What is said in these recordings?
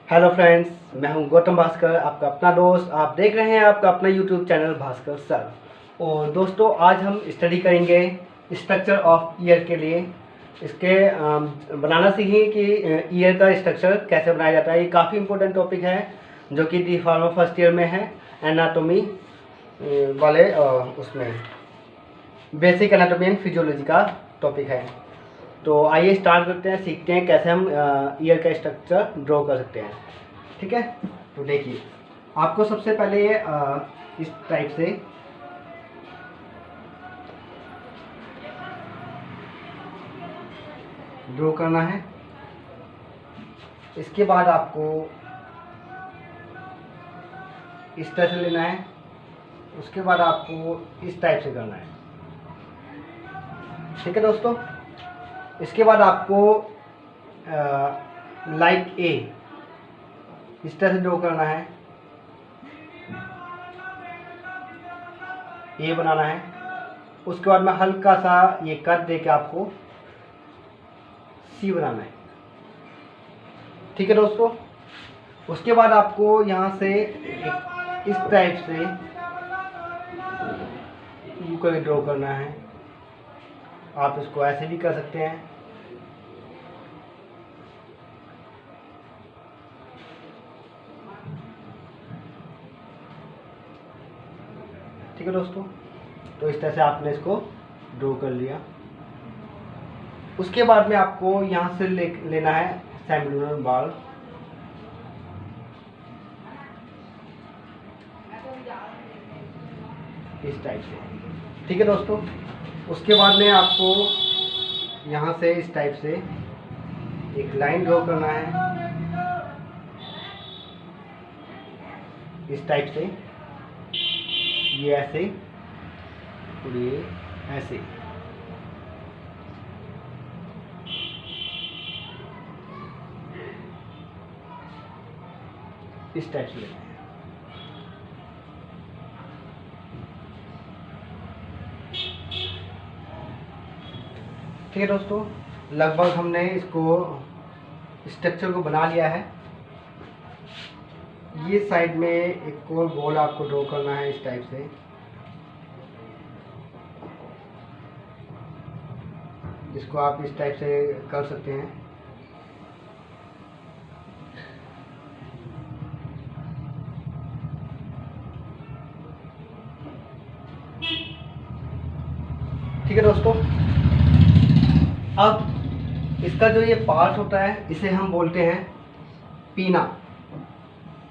Hello friends, मैं हूं गौतम भास्कर, आपका अपना दोस्त। आप देख रहे हैं आपका अपना यूट्यूब चैनल भास्कर सर। और दोस्तों, आज हम स्टडी करेंगे स्ट्रक्चर ऑफ ईयर के लिए। इसके बनाना सीखेंगे कि ईयर का स्ट्रक्चर कैसे बनाया जाता है। ये काफ़ी इंपॉर्टेंट टॉपिक है जो कि डी फार्मा फर्स्ट ईयर में है, एनाटॉमी वाले उसमें बेसिक एनाटॉमी एंड फिजियोलॉजी का टॉपिक है। तो आइए स्टार्ट करते हैं, सीखते हैं कैसे हम ईयर का स्ट्रक्चर ड्रॉ कर सकते हैं। ठीक है, तो देखिए, आपको सबसे पहले ये इस टाइप से ड्रॉ करना है। इसके बाद आपको इस तरह से लेना है। उसके बाद आपको इस टाइप से करना है। ठीक है दोस्तों, इसके बाद आपको लाइक ए इस तरह से ड्रॉ करना है, ए बनाना है। उसके बाद में हल्का सा ये कट दे के आपको सी बनाना है। ठीक है दोस्तों, उसके बाद आपको यहाँ से इस टाइप से यू करके ड्रॉ करना है। आप इसको ऐसे भी कर सकते हैं। ठीक है दोस्तों, तो इस तरह से आपने इसको ड्रॉ कर लिया। उसके बाद में आपको यहाँ से लेना है सेमिलुनर बाल। इस टाइप से। ठीक है दोस्तों, उसके बाद में आपको यहाँ से इस टाइप से एक लाइन ड्रॉ करना है। इस टाइप से ये ऐसे और ये ऐसे। इस टाइप से लेना है। ठीक है दोस्तों, लगभग हमने इसको स्ट्रक्चर को बना लिया है। ये साइड में एक और बॉल आपको ड्रॉ करना है इस टाइप से। इसको आप इस टाइप से कर सकते हैं। ठीक है दोस्तों, अब इसका जो ये पार्ट होता है इसे हम बोलते हैं पीना,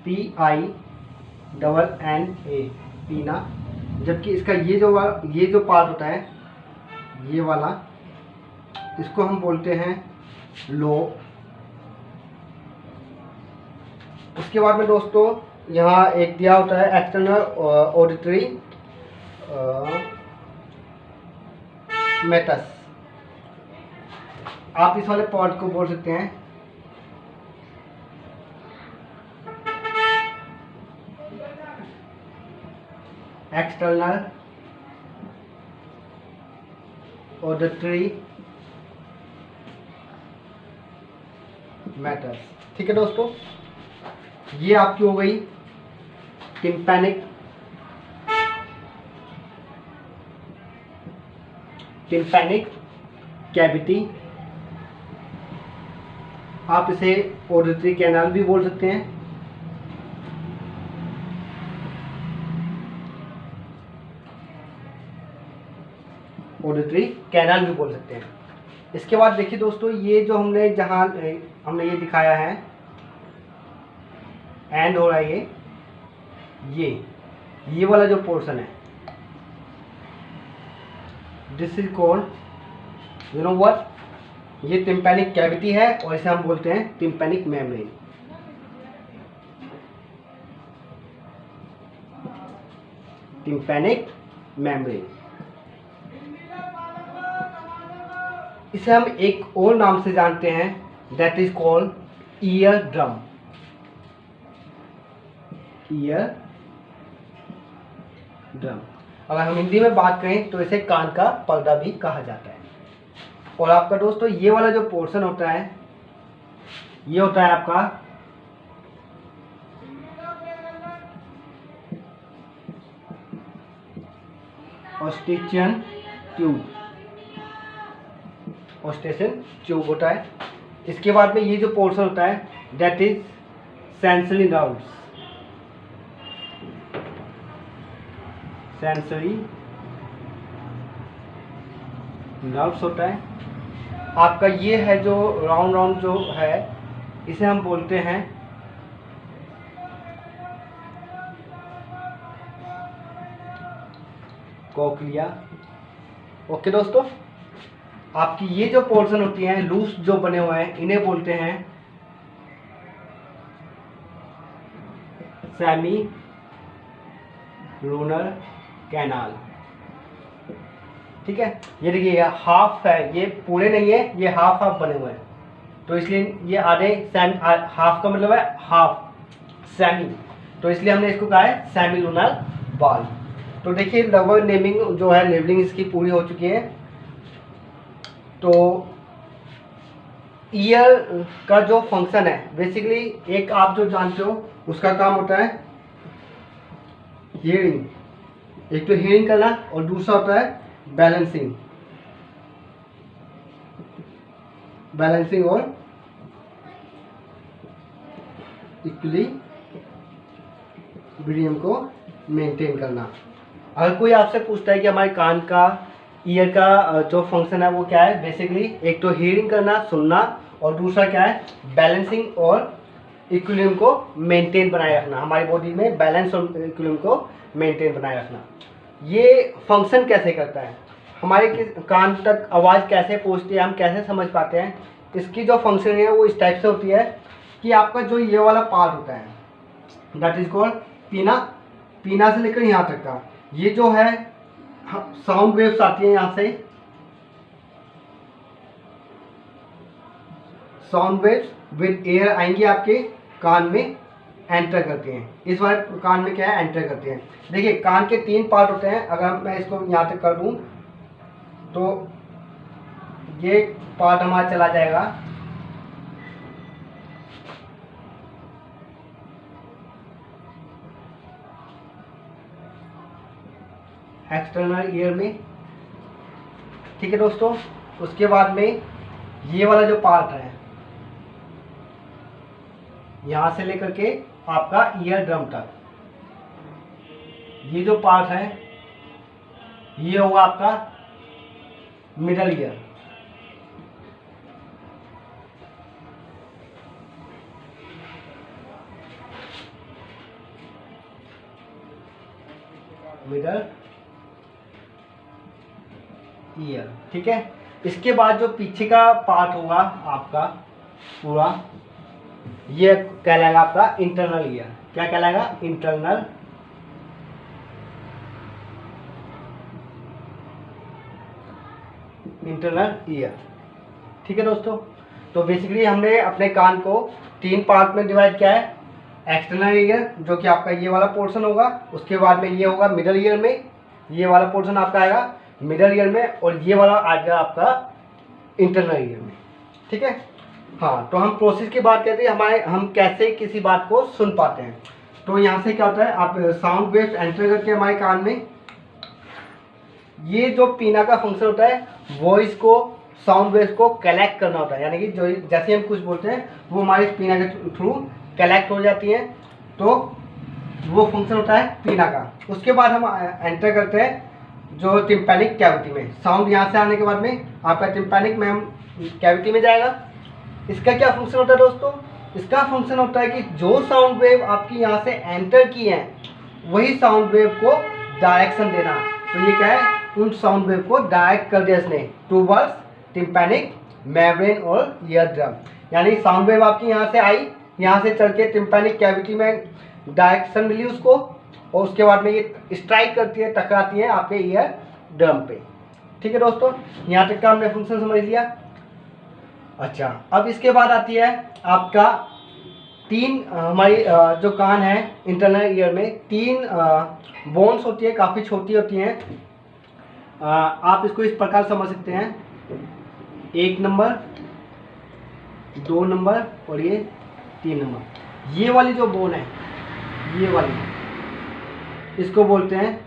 PINNA, पीना। जबकि इसका ये जो पार्ट होता है, ये वाला, इसको हम बोलते हैं लो। उसके बाद में दोस्तों यहाँ एक दिया होता है एक्सटर्नल ऑडिटरी मेटस। आप इस वाले पार्ट को बोल सकते हैं एक्सटर्नल ऑडिटरी मैटर्स। ठीक है दोस्तों, ये आपकी हो गई टिम्पैनिक कैविटी। आप इसे ऑडिटरी कैनाल भी बोल सकते हैं। ऑडिटरी कैनाल भी बोल सकते हैं। इसके बाद देखिए दोस्तों, ये जो जहां हमने ये दिखाया है एंड हो रहा है, ये वाला जो पोर्शन है, this is called, you know what, ये टिम्पैनिक कैविटी है और इसे हम बोलते हैं टिम्पैनिक मेम्ब्रेन। Tympanic membrane. इसे हम एक और नाम से जानते हैं, that is called ear drum. Ear drum. अगर हम हिंदी में बात करें तो इसे कान का पर्दा भी कहा जाता है। और आपका दोस्तों ये वाला जो पोर्शन होता है, ये होता है आपका ऑस्टिचियन ट्यूब, ऑस्टेशन ट्यूब होता है। इसके बाद में ये जो पोर्शन होता है that is sensory nerves, sensory nerves होता है आपका। ये है जो राउंड राउंड जो है इसे हम बोलते हैं कोक्लिया। ओके दोस्तों, आपकी ये जो पोर्शन होती हैं लूज जो बने हुए हैं इन्हें बोलते हैं सेमी लूनर कैनाल। ठीक है, ये देखिए हाफ है, ये पूरे नहीं है, ये हाफ हाफ बने हुए हैं, तो इसलिए ये आधे हाफ का मतलब है हाफ सेमी, तो इसलिए हमने इसको कहा है सेमी लूनर बाल। तो देखिए लगभग नेमिंग जो है लेबलिंग इसकी पूरी हो चुकी है। तो ईयर का जो फंक्शन है बेसिकली एक आप जो जानते हो उसका काम होता है हियरिंग, एक तो हियरिंग करना और दूसरा होता है बैलेंसिंग, बैलेंसिंग और इक्विलिब्रियम को मेंटेन करना। अगर कोई आपसे पूछता है कि हमारे कान का ईयर का जो फंक्शन है वो क्या है, बेसिकली एक तो हियरिंग करना सुनना और दूसरा क्या है बैलेंसिंग और इक्विलिब्रियम को मेंटेन बनाए रखना, हमारी बॉडी में बैलेंस और इक्विलिब्रियम को मेंटेन बनाए रखना। ये फंक्शन कैसे करता है, हमारे कान तक आवाज़ कैसे पहुँचती है, हम कैसे समझ पाते हैं, इसकी जो फंक्शन है वो इस टाइप से होती है कि आपका जो ये वाला पार्ट होता है दैट इज कॉल्ड पीना, पीना से लेकर यहाँ तक का ये जो है साउंड वेव्स आती है, यहाँ से साउंड वेव्स विद एयर आएंगी आपके कान में एंटर करते हैं, इस वाले कान में क्या है एंटर करते हैं। देखिए कान के 3 पार्ट होते हैं, अगर मैं इसको यहाँ तक कर दूँ तो ये पार्ट हमारा चला जाएगा एक्सटर्नल ईयर में। ठीक है दोस्तों, उसके बाद में ये वाला जो पार्ट है यहां से लेकर के आपका ईयर ड्रम तक, ये जो पार्ट है ये होगा आपका मिडल ईयर। मिडल ईयर, ठीक है। इसके बाद जो पीछे का पार्ट होगा आपका पूरा ये कहलाएगा आपका इंटरनल ईयर। क्या कहलाएगा इंटरनल ईयर। ठीक है दोस्तों, तो बेसिकली हमने अपने कान को 3 पार्ट में डिवाइड किया है, एक्सटर्नल ईयर जो कि आपका ये वाला पोर्शन होगा, उसके बाद में ये होगा मिडल ईयर में, ये वाला पोर्शन आपका आएगा मिडल ईयर में और ये वाला आएगा आपका इंटरनल ईयर में। ठीक है, हाँ। तो हम प्रोसेस की बात करते हैं हम कैसे किसी बात को सुन पाते हैं। तो यहाँ से क्या होता है आप साउंड वेव्स एंटर करके हमारे कान में, ये जो पीना का फंक्शन होता है वॉइस को साउंड वेव्स को कलेक्ट करना होता है, यानी कि जो जैसे हम कुछ बोलते हैं वो हमारे पीना के थ्रू कलेक्ट हो जाती हैं, तो वो फंक्शन होता है पीना का। उसके बाद हम एंटर करते हैं जो टिम्पैनिक कैविटी में, साउंड यहाँ से आने के बाद में आपका टिम्पैनिक में कैविटी में जाएगा। इसका क्या फंक्शन होता है दोस्तों, इसका फंक्शन होता है कि जो साउंड वेव आपकी यहाँ से एंटर की है वही साउंड वेव को डायरेक्शन देना। तो ये क्या है, उन साउंड वेव को डायरेक्ट कर दिया इसने टूवर्ड्स टिम्पैनिक मेम्ब्रेन और ईयर ड्रम, यानी साउंड वेव आपकी यहाँ से आई, यहाँ से चल के टिम्पैनिक कैविटी में डायरेक्शन मिली उसको और उसके बाद में ये स्ट्राइक करती है, टकराती है आपके ईयर ड्रम पे। ठीक है दोस्तों, यहाँ तक का हमने फंक्शन समझ लिया। अच्छा, अब इसके बाद आती है आपका 3 हमारी जो कान है इंटरनल ईयर में 3 बोन्स होती है, काफ़ी छोटी होती हैं। आप इसको इस प्रकार समझ सकते हैं, 1 नंबर 2 नंबर और ये 3 नंबर। ये वाली जो बोन है ये वाली, इसको बोलते हैं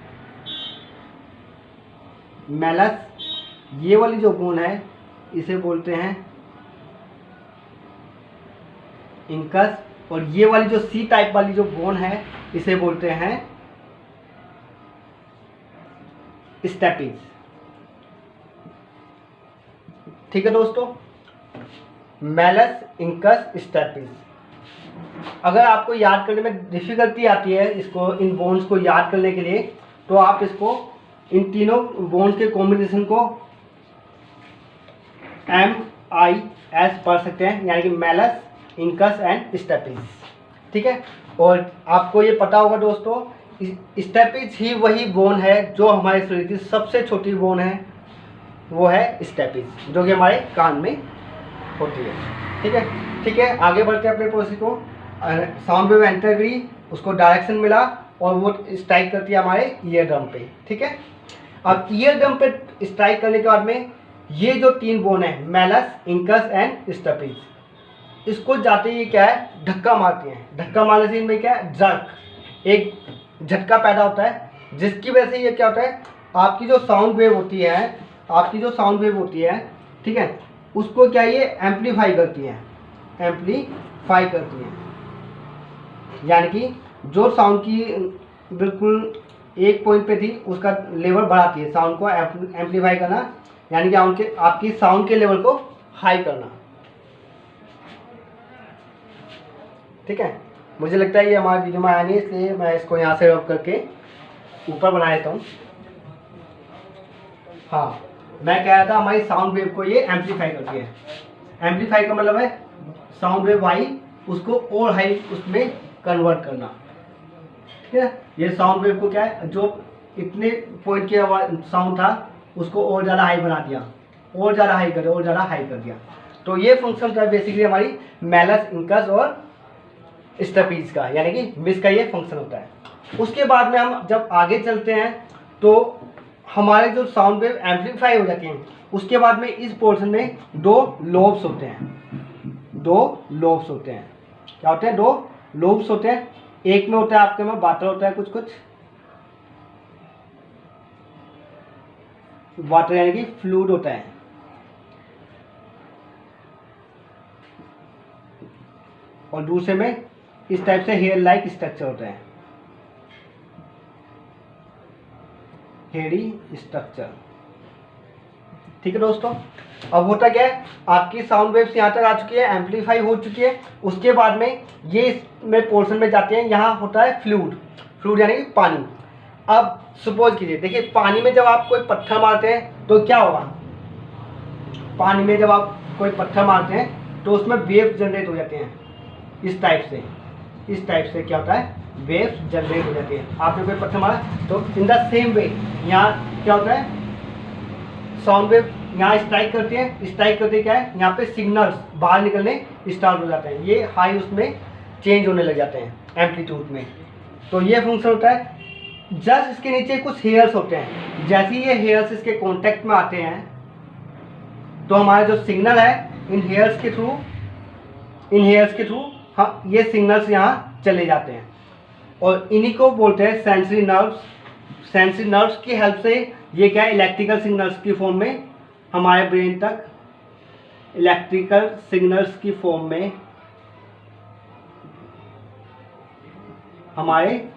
मैलस, ये वाली जो बोन है इसे बोलते हैं इंकस, और ये वाली जो सी टाइप वाली जो बोन है इसे बोलते हैं स्टेपिज। ठीक है दोस्तों, मैलस, इंकस, स्टेपिज। अगर आपको याद करने में डिफिकल्टी आती है इसको, इन बोन्स को याद करने के लिए, तो आप इसको इन तीनों बोन्स के कॉम्बिनेशन को MIS पढ़ सकते हैं, यानी कि मैलस, इंकस एंड स्टेपिज। ठीक है, और आपको ये पता होगा दोस्तों, स्टेपिज ही वही बोन है जो हमारे शरीर की सबसे छोटी बोन है, वो है स्टेपिज, जो कि हमारे कान में होती है। ठीक है, आगे बढ़ते हैं अपने प्रोसेस को। साउंड वेव एंटर करी, उसको डायरेक्शन मिला और वो स्ट्राइक करती है हमारे ईयर ड्रम पे। ठीक है, अब ईयर ड्रम पे स्ट्राइक करने के बाद में ये जो तीन बोन है मैलस, इंकस एंड स्टेपिज, इसको जाते ही क्या है धक्का मारती हैं। धक्का मारने से इनमें क्या है जर्क, एक झटका पैदा होता है, जिसकी वजह से ये क्या होता है आपकी जो साउंड वेव होती है, ठीक है, उसको क्या ये एम्पलीफाई करती है, यानी कि जो साउंड की बिल्कुल एक पॉइंट पे थी उसका लेवल बढ़ाती है, साउंड को एम्पलीफाई करना, यानी कि आपकी साउंड के लेवल को हाई करना। ठीक है, मुझे लगता है ये हमारे वीडियो में आया नहीं, इसलिए मैं इसको यहाँ से रब करके ऊपर बना देता हूँ। हाँ, मैं कह रहा था हमारी साउंड वेव को ये एम्पलीफाई करती है। एम्पलीफाई का मतलब है साउंड वेव हाई, उसको और हाई उसमें कन्वर्ट करना। ठीक है, ये साउंड वेव को क्या है, जो इतने पॉइंट की आवाज साउंड था उसको और ज़्यादा हाई बना दिया, और ज़्यादा हाई कर दिया। तो ये फंक्शन था बेसिकली हमारी मैलस, इंकस और स्टेपिज का, यानी कि मिस का ये फंक्शन होता है। उसके बाद में हम जब आगे चलते हैं तो हमारे जो साउंड वेव एम्पलीफाई हो जाती हैं, उसके बाद में इस पोर्शन में दो लोब्स होते हैं। क्या होते हैं? 2 लोब्स होते हैं। एक में होता है आपके में वाटर होता है, कुछ वाटर यानी कि फ्लूइड होता है, और दूसरे में इस टाइप से हेयर लाइक स्ट्रक्चर होता है, हेयरी स्ट्रक्चर। ठीक है दोस्तों, अब होता क्या है, आपकी साउंड वेव्स यहाँ तक आ चुकी है, एम्पलीफाई हो चुकी है। उसके बाद में ये इसमें पोर्शन में जाते हैं, यहाँ होता है फ्लूइड यानी कि पानी। अब सपोज कीजिए, देखिए पानी में जब आप कोई पत्थर मारते हैं तो क्या होगा, पानी में जब आप कोई पत्थर मारते हैं तो उसमें वेव जनरेट हो जाते हैं, इस टाइप से क्या होता है, वेव्स जनरेट हो जाती है। आपने कोई पत्थर मारा तो इन द सेम वे यहाँ क्या होता है, साउंड वेव यहाँ स्ट्राइक करती है, क्या है, यहाँ पे सिग्नल्स बाहर निकलने स्टार्ट हो जाते हैं, ये हाई उसमें चेंज होने लग जाते हैं एम्पलीट्यूड में। तो ये फंक्शन होता है। जस्ट इसके नीचे कुछ हेयर्स होते हैं, जैसे ही ये हेयर्स इसके कांटेक्ट में आते हैं तो हमारा जो सिग्नल है इन हेयर्स के थ्रू हाँ ये सिग्नल्स यहाँ चले जाते हैं, और इन्हीं को बोलते हैं सेंसरी नर्व्स की हेल्प से ये क्या है, इलेक्ट्रिकल सिग्नल्स की फॉर्म में हमारे ब्रेन तक, इलेक्ट्रिकल सिग्नल्स की फॉर्म में हमारे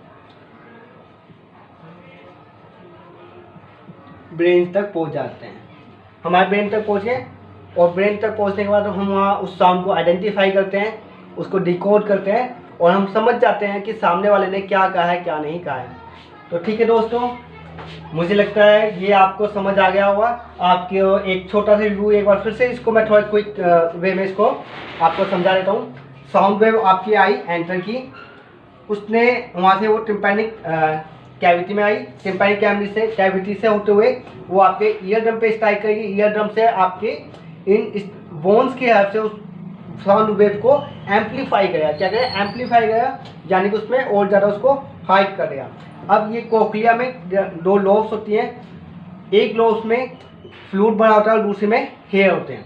ब्रेन तक पहुंच जाते हैं। हमारे ब्रेन तक पहुंच गए, और ब्रेन तक पहुंचने के बाद हम वहाँ उस साउंड को आइडेंटिफाई करते हैं, उसको डिकोड करते हैं, और हम समझ जाते हैं कि सामने वाले ने क्या कहा है क्या नहीं कहा है। तो ठीक है दोस्तों, मुझे लगता है ये आपको समझ आ गया होगा। आपके एक छोटा सा रिव्यू एक बार फिर से इसको मैं थोड़ा क्विक वे में इसको आपको समझा देता हूँ। साउंड वेव आपकी आई, एंटर की, उसने वहाँ से वो टिम्पैनिक कैविटी में आई, टिम्पैनिक कैविटी से होते हुए वो आपके ईयर ड्रम पे स्ट्राइक करेगी। ईयर ड्रम से आपके इन बोन्स की हेल्प से उस साउंड वेव को एम्पलीफाई करेगा। क्या करेगा? एम्पलीफाई करेगा, यानी कि उसमें और ज़्यादा उसको हाइट करेगा। अब ये कोक्लिया में 2 लोब्स होती हैं, एक लोब्स में फ्लूइड बना होता है और दूसरे में हेयर होते हैं।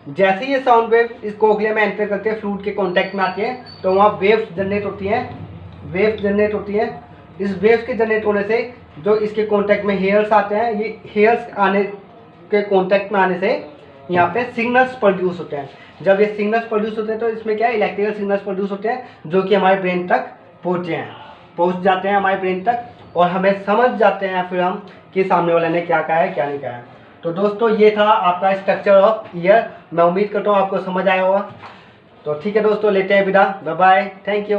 जैसे ये साउंड वेव इस कोक्लिया में एंटर करते हैं, फ्लूइड के कांटेक्ट में आती है, तो वहाँ वेव्स जनरेट होती हैं। इस वेव्स के जनरेट होने से जो इसके कांटेक्ट में हेयर्स आते हैं, ये हेयर्स आने के कांटेक्ट में आने से यहाँ पे सिग्नल्स प्रोड्यूस होते हैं। जब ये सिग्नल्स प्रोड्यूस होते हैं तो इसमें क्या है, इलेक्ट्रिकल सिग्नल्स प्रोड्यूस होते हैं जो कि हमारे ब्रेन तक पहुँच जाते हैं हमारे ब्रेन तक, और हमें समझ जाते हैं फिर हम कि सामने वाले ने क्या कहा है क्या नहीं कहा है। तो दोस्तों ये था आपका स्ट्रक्चर ऑफ ईयर। मैं उम्मीद करता हूँ आपको समझ आया होगा। तो ठीक है दोस्तों, लेते हैं विदा, बाय बाय, थैंक यू।